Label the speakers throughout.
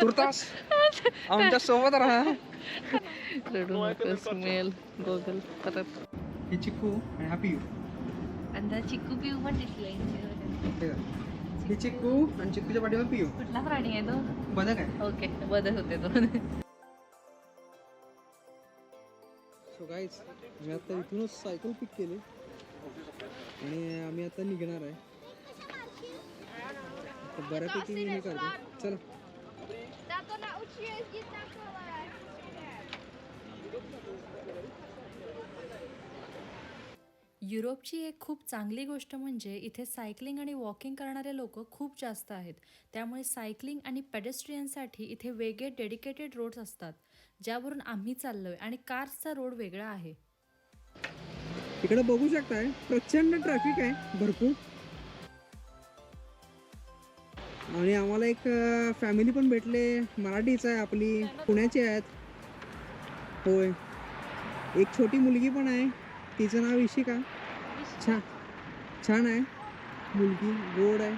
Speaker 1: तुर्तास आमच्या सोबत राहा.
Speaker 2: रडू नकोस मेल गोगल परत.
Speaker 1: ही चिक्कू आणि हा पिऊ.
Speaker 2: आणि चिक्कू पिऊ पण दिसले.
Speaker 1: ही चिक्कू आणि चिक्कूच्या पाठीवर पिऊ.
Speaker 2: कुठला प्राणी आहे तो?
Speaker 1: बदक आहे.
Speaker 2: ओके बदल होते तो.
Speaker 1: सो गाईज मी आता इथूनच सायकल पिक केली आणि आम्ही आता निघणार आहे. आता बऱ्यापैकी मी हे करतो. चला.
Speaker 3: युरोपची एक खूप चांगली गोष्ट म्हणजे इथे सायकलिंग आणि वॉकिंग करणारे लोक खूप जास्त आहेत. त्यामुळे सायकलिंग आणि पेडेस्ट्रियनसाठी इथे वेगळे डेडिकेटेड रोड्स असतात, ज्यावरून आम्ही चाललोय. आणि कार्सचा रोड वेगळा आहे.
Speaker 1: इकडे बघू शकताय प्रचंड ट्रॅफिक आहे, भरपूर. आणि आम्हाला एक फॅमिली पण भेटले. मराठीच आहे, आपली पुण्याची आहेत. होय, एक छोटी मुलगी पण आहे, तिचं नाव इशिका. छान छान आहे मुलगी, गोड आहे.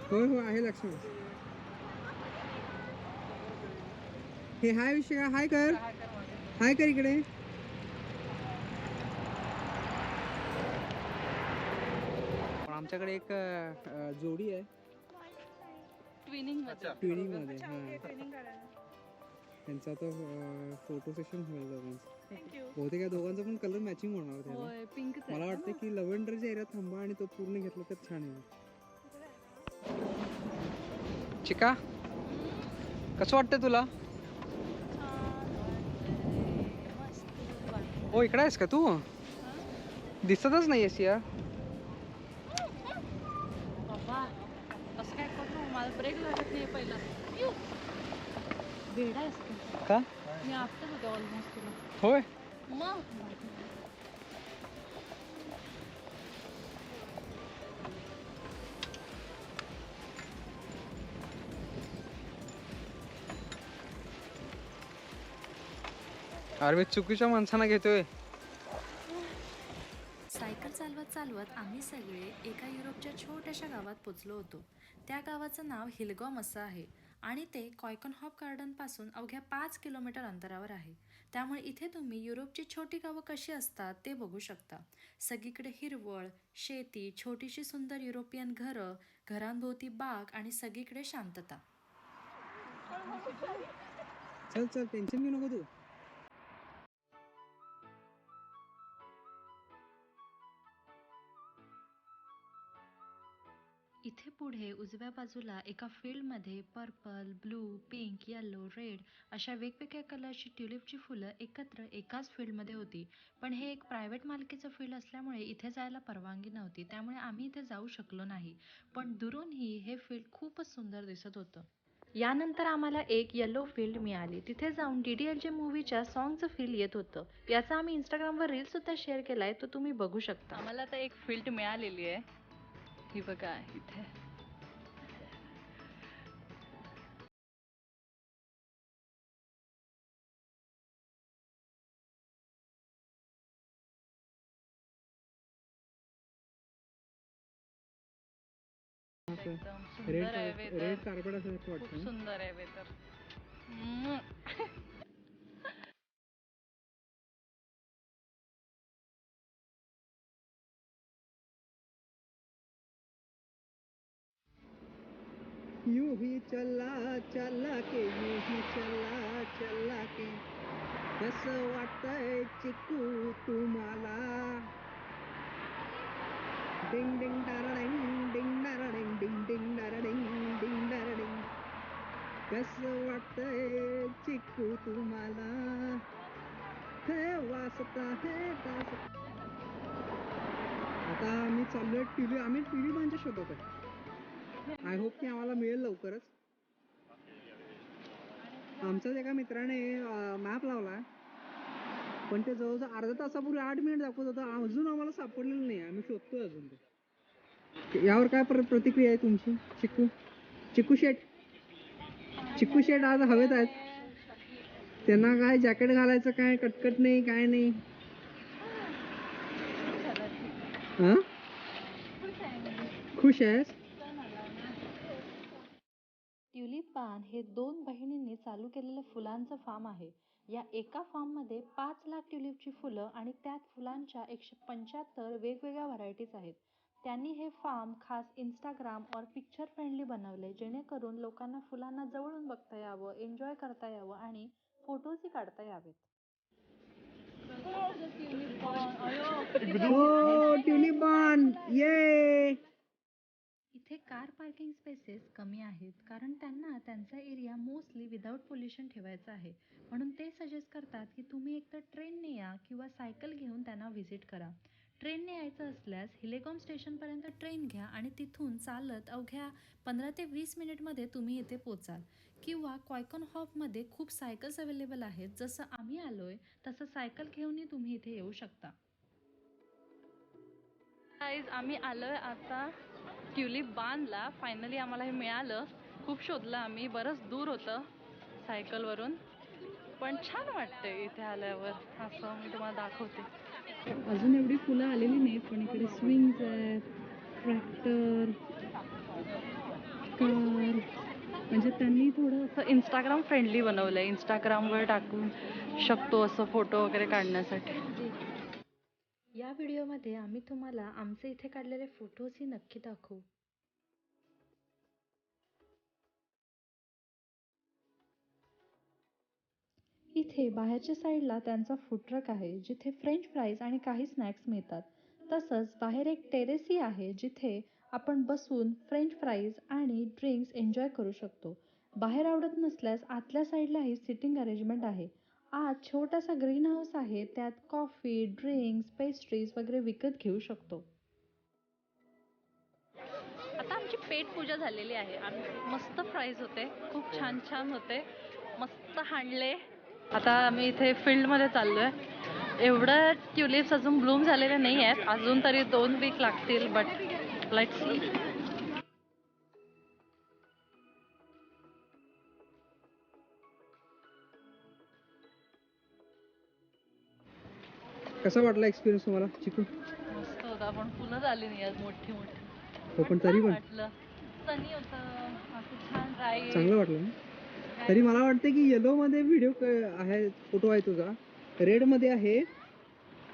Speaker 1: होय हो आहे लक्ष्मी. हे हाय विषय, हाय कर, हाय कर इकडे. आमच्याकडे एक जोडी आहे
Speaker 2: ट्विनिंग मध्ये.
Speaker 1: ट्विनिंग मध्ये. त्यांचा आता फोटो सेशन होईल दोघांचं. बहुतेक या दोघांचा पण कलर मॅचिंग होणार त्याला.
Speaker 2: पिंक.
Speaker 1: मला वाटतं की लव्हेंडरच्या एरियात थांबा आणि तो पूर्ण घेतला तर छान आहे. चिका कसं वाटतं तुला? हो इकडे आहेस का तू? दिसतच नाही आहेस यार.
Speaker 2: बाबा असं काय करू, मला ब्रेक लागत नाही पहिला. वेडा आहेस
Speaker 1: का?
Speaker 2: मी आपटत होते ऑलमोस्ट तुला.
Speaker 1: होय.
Speaker 2: मग
Speaker 1: अरे मी चुकीच्या माणसांना घेतोय.
Speaker 3: सायकल चालवत चालवत आम्ही सगळे एका युरोपच्या छोट्याशा गावात पोचलो होतो. त्या गावाचं नाव हिलगॉम असं आहे आणि ते कॉयकनहॉफ गार्डनपासून अवघ्या 5 किलोमीटर अंतरावर आहे. त्यामुळे इथे तुम्ही युरोपची छोटी गावं कशी असतात ते बघू शकता. सगळीकडे हिरवळ, शेती, छोटीशी सुंदर युरोपियन घरं, घरांभोवती बाग आणि सगळीकडे शांतता.
Speaker 1: चल चल, टेन्शन घेऊ नको तू.
Speaker 3: इथे पुढे उजव्या बाजूला एका फील्डमध्ये purple, blue, pink, yellow, red अशा वेगवेगळ्या कलरची ट्युलिपची फुलं एकत्र एकाच फील्डमध्ये होती. पण हे एक प्रायव्हेट मालकीचं फील्ड असल्यामुळे इथे जायला परवानगी नव्हती, त्यामुळे आम्ही इथे जाऊ शकलो नाही. पण दुरूनही हे फील्ड खूपच सुंदर दिसत होतं. यानंतर आम्हाला एक येलो फील्ड मिळाली. तिथे जाऊन DDLJ मूवीच्या सॉन्गचं फील येत होतं. याचा आम्ही इंस्टाग्रामवर रीलसुद्धा शेअर केलाय, तो तुम्ही बघू शकता.
Speaker 2: आम्हाला आता एक फील्ड मिळालेली आहे. ही बघा इथे. एकदम सुंदर आहे वेदर.
Speaker 1: रेड कार्पेट असं
Speaker 2: खूप
Speaker 1: वाटतं.
Speaker 2: सुंदर आहे वेदर.
Speaker 1: यूं ही चला चला के, यूं ही चला चला के, कसं वाटतंय चिकू तुम्हाला? डिंग डिंग डाराडिंग डिंग डाराडिंग डिंग डिंग डाराडिंग डिंग डाराडिंग. कसं वाटतंय चिकू तुम्हाला? हे वासता हे दासता. आता आम्ही चाललोय आम्ही टिलीबांच्या शोधत आहे. आय होप की आम्हाला मिळेल लवकरच. आमच्याच एका मित्राने मॅप लावला, पण ते जवळजवळ अर्धा तासापूर्वी 8 मिनिट दाखवत होतं. अजून आम्हाला सापडलेलं नाही. आम्ही शोधतोय अजून ते. यावर काय प्रतिक्रिया आहे तुमची? चिक्कू शेट आज हवेत आहेत. त्यांना काय जॅकेट घालायचं काय कटकट नाही काय नाही. हा खुश आहेस?
Speaker 3: ट्युलिप बान हे 2 बहिणींनी चालू केलेलं फुलांचं फार्म आहे. या एका फार्ममध्ये 5 लाख ट्युलिपची फुलं आणि त्यात फुलांच्या 175 वेगवेगळ्या व्हरायटीज आहेत. त्यांनी हे फार्म खास इंस्टाग्राम और पिक्चर फ्रेंडली बनवले, जेणेकरून लोकांना फुलांना जवळून बघता यावं, एन्जॉय करता यावं आणि फोटोजही काढता यावेत.
Speaker 1: हो ट्युलिप बान ये.
Speaker 3: इथे कार पार्किंग स्पेसेस कमी आहेत, कारण त्यांना त्यांचा एरिया मोस्टली विदाउट पोल्युशन ठेवायचा आहे. म्हणून ते सजेस्ट करतात की तुम्ही एकतर ट्रेनने या किंवा सायकल घेऊन त्यांना व्हिजिट करा. ट्रेनने यायचं असल्यास हिलेकॉम स्टेशनपर्यंत ट्रेन घ्या आणि तिथून चालत अवघ्या 15 ते 20 मिनिटमध्ये तुम्ही इथे पोचाल. किंवा क्वायकॉन हॉपमध्ये खूप सायकल्स अवेलेबल आहेत. जसं आम्ही आलोय तसं सायकल घेऊनही तुम्ही इथे येऊ शकता.
Speaker 2: गाईज आम्ही आलोय आता ट्युलिप बानला. फायनली आम्हाला हे मिळालं. खूप शोधलं आम्ही, बरंच दूर होतं सायकलवरून, पण छान वाटते इथे आल्यावर. असं मी तुम्हाला दाखवते. अजून एवढी फुलं आलेली नाहीत, पण इकडे स्विंग्स आहेत, ट्रॅक्टर, कार, म्हणजे त्यांनी थोडं असं इंस्टाग्राम फ्रेंडली बनवलं आहे. इंस्टाग्रामवर टाकू शकतो असं फोटो वगैरे काढण्यासाठी.
Speaker 3: या व्हिडिओमध्ये आम्ही तुम्हाला आमचे इथे काढलेले फोटोजही नक्की दाखवू. इथे बाहेरच्या साईडला त्यांचा फूड ट्रक आहे, जिथे फ्रेंच फ्राईज आणि काही स्नॅक्स मिळतात. तसंच बाहेर एक टेरेसही आहे, जिथे आपण बसून फ्रेंच फ्राईज आणि ड्रिंक्स एन्जॉय करू शकतो. बाहेर आवडत नसल्यास आतल्या साईडलाही सिटिंग अरेंजमेंट आहे. आत छोटासा ग्रीन हाऊस आहे, त्यात कॉफी, ड्रिंक्स, पेस्ट्रीज वगैरे विकत घेऊ शकतो.
Speaker 2: आता आमची पेट पूजा झालेली आहे. आम्ही मस्त फ्राईज होते, खूप छान छान होते, मस्त हाणले. आता आम्ही इथे फील्डमध्ये चाललोय. एवढं ट्युलिप्स अजून ब्लूम झालेले नाही आहेत, अजून तरी 2 वीक लागतील, बट लेट्स सी.
Speaker 1: कसा वाटला एक्सपिरियन्स तुम्हाला चिकू?
Speaker 2: मस्त होता, पण फुलं झाली नाही आज मोठी मोठी.
Speaker 1: हो पण तरी पण
Speaker 2: वाटलं सनी होतं, असं छान राईड.
Speaker 1: चांगलं वाटलं ना? तरी मला वाटतं की येलो मध्ये व्हिडिओ आहे, फोटो आहे तुझा, रेड मध्ये आहे,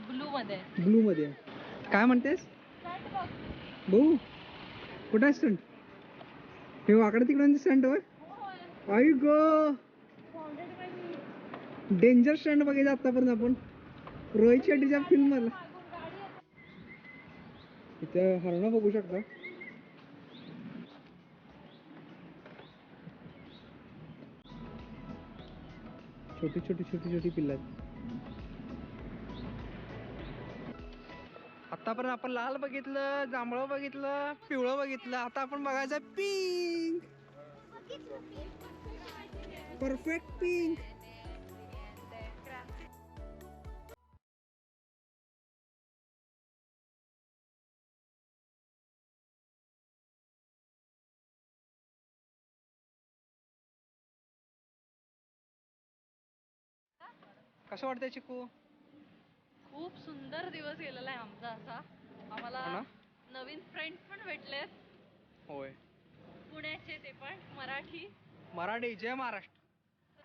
Speaker 2: ब्लू मध्ये.
Speaker 1: ब्लू मध्ये आहे. काय म्हणतेस भाऊ? कुठं आहे स्टंट? हे वाकडे तिकडे स्टंट होय? आई गो, डेंजर स्टंट बघायचं आतापर्यंत आपण रोहित शेट्टीच्या फिल्म मध्ये. इथे हरणं बघू शकता. छोटी छोटी छोटी छोटी पिल्लं आहेत. आतापर्यंत आपण लाल बघितलं, जांभळं बघितलं, पिवळं बघितलं, आता आपण बघायचं पिंक. Perfect pink. कसं वाटतंय चिकू?
Speaker 2: खूप सुंदर दिवस गेलेला आहे आमचा असा. आम्हाला नवीन फ्रेंड्स पण भेटलेत.
Speaker 1: होय,
Speaker 2: पुण्याचे, ते पण मराठी.
Speaker 1: जय महाराष्ट्र.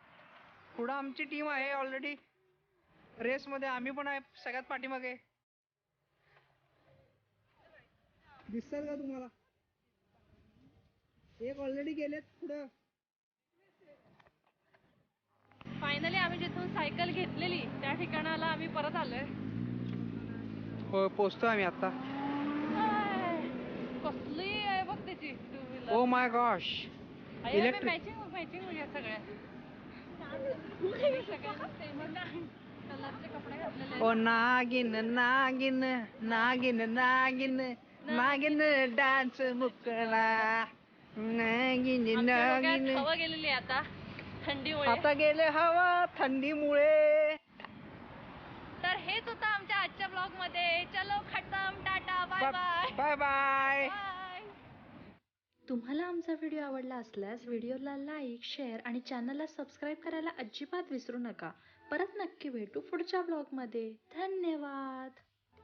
Speaker 1: पुढं आमची टीम आहे ऑलरेडी रेस मध्ये, आम्ही पण आहे सगळ्यात पाठीमागे. दिसतात का तुम्हाला? एक ऑलरेडी गेलेत पुढं.
Speaker 2: फायनली आम्ही जिथून सायकल घेतलेली त्या ठिकाणाला आम्ही परत आलोय.
Speaker 1: हो, पोचतो आम्ही आता.
Speaker 2: कसली आहे बघ त्याची two wheeler.
Speaker 1: Oh my gosh.
Speaker 2: Electric matching matching म्हणजे सगळ्या कलरचे कपडे घातलेले.
Speaker 1: ओ नागिन नागिन नागिन नागिन नागिन डान्स मुकला. नागिन नागिन.
Speaker 2: हवा गेलेली आता थंडीमुळे.
Speaker 1: आता गेले हवा थंडीमुळे.
Speaker 2: तर हेच होतं आमच्या आजच्या ब्लॉग मध्ये. चलो खतम, tata, bye bye.
Speaker 1: Bye bye.
Speaker 3: तुम्हाला आमचा व्हिडिओ आवडला असल्यास व्हिडिओला लाईक, शेअर आणि चॅनलला सबस्क्राईब करायला अजिबात विसरू नका. परत नक्की भेटू पुढच्या ब्लॉगमध्ये. धन्यवाद.